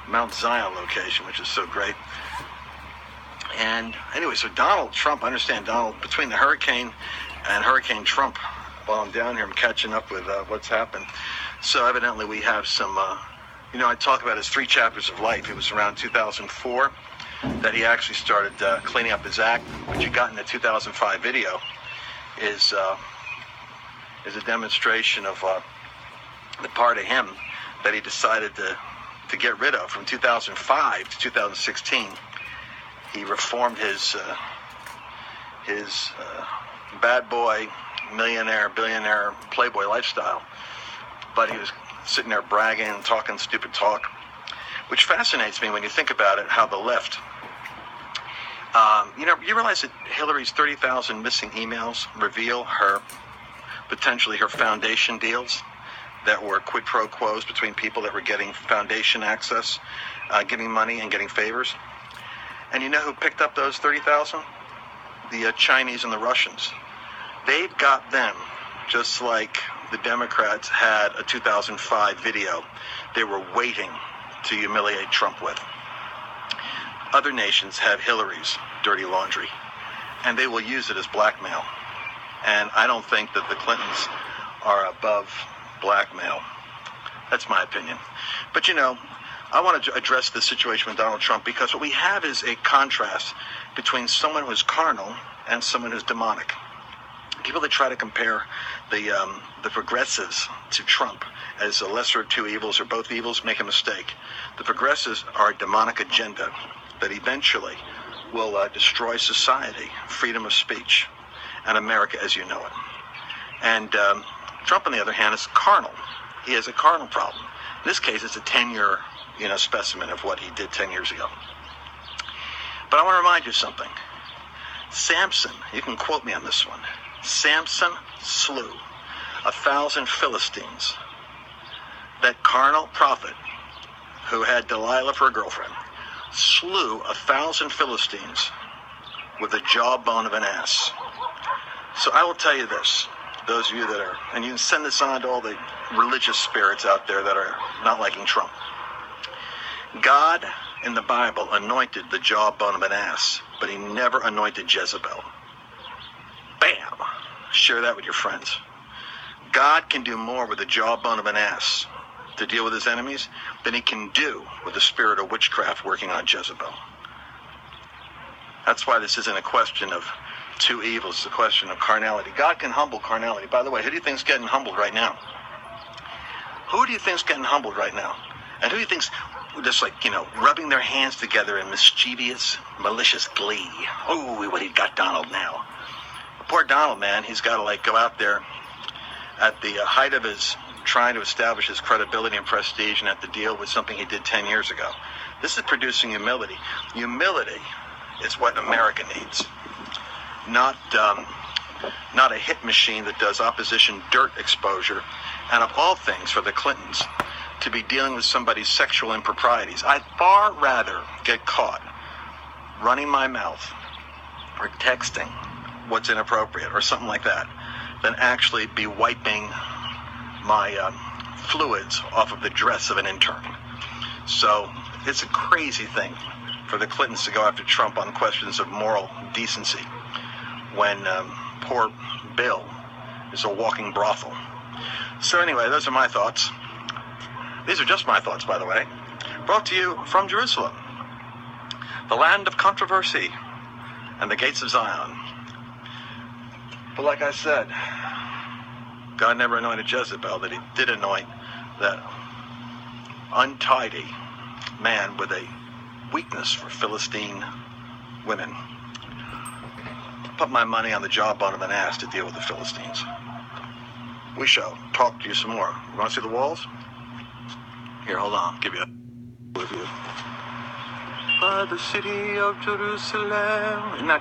Mount Zion location, which is so great. And anyway, so Donald Trump, I understand Donald, between the hurricane and Hurricane Trump, while I'm down here, I'm catching up with what's happened. So evidently we have some, I talk about his 3 chapters of life. It was around 2004 that he actually started cleaning up his act. What you got in the 2005 video is a demonstration of the part of him that he decided to get rid of. From 2005 to 2016, he reformed his bad boy, millionaire, billionaire, playboy lifestyle. But he was sitting there bragging and talking stupid talk, which fascinates me when you think about it, how the left, you realize that Hillary's 30,000 missing emails reveal potentially her foundation deals that were quid pro quos between people that were getting foundation access, giving money and getting favors. And you know who picked up those 30,000? The Chinese and the Russians. They've got them, just like the Democrats had a 2005 video they were waiting to humiliate Trump with. Other nations have Hillary's dirty laundry, and they will use it as blackmail. And I don't think that the Clintons are above blackmail. That's my opinion. But I want to address this situation with Donald Trump, because what we have is a contrast between someone who's carnal and someone who's demonic. People that try to compare the progressives to Trump as a lesser of 2 evils or both evils make a mistake. The progressives are a demonic agenda that eventually will destroy society, freedom of speech, and America as you know it. And Trump, on the other hand, is carnal. He has a carnal problem. In this case, it's a 10-year specimen of what he did 10 years ago. But I want to remind you something. Samson, you can quote me on this one. Samson slew 1,000 Philistines. That carnal prophet who had Delilah for a girlfriend slew 1,000 Philistines with the jawbone of an ass. So I will tell you this, those of you that are, and you can send this on to all the religious spirits out there that are not liking Trump. God in the Bible anointed the jawbone of an ass, but he never anointed Jezebel. Bam! Share that with your friends. God can do more with the jawbone of an ass to deal with his enemies than he can do with the spirit of witchcraft working on Jezebel. That's why this isn't a question of 2 evils, it's a question of carnality. God can humble carnality. By the way, who do you think's getting humbled right now? Who do you think's getting humbled right now? And who do you think's just rubbing their hands together in mischievous, malicious glee? Oh, what he got Donald now. Poor Donald, man, he's got to go out there at the height of his trying to establish his credibility and prestige and have to deal with something he did 10 years ago. This is producing humility. Humility is what America needs. Not a hit machine that does opposition dirt exposure, and of all things for the Clintons to be dealing with somebody's sexual improprieties. I'd far rather get caught running my mouth or texting what's inappropriate or something like that than actually be wiping my fluids off of the dress of an intern. So it's a crazy thing for the Clintons to go after Trump on questions of moral decency when poor Bill is a walking brothel. So anyway, those are my thoughts. These are just my thoughts, by the way. Brought to you from Jerusalem, the land of controversy and the gates of Zion. But like I said, God never anointed Jezebel, that he did anoint that untidy man with a weakness for Philistine women. Put my money on the jawbone of an ass to deal with the Philistines. We shall talk to you some more. You want to see the walls? Here, hold on. I'll give you a review. By the city of Jerusalem. Isn't that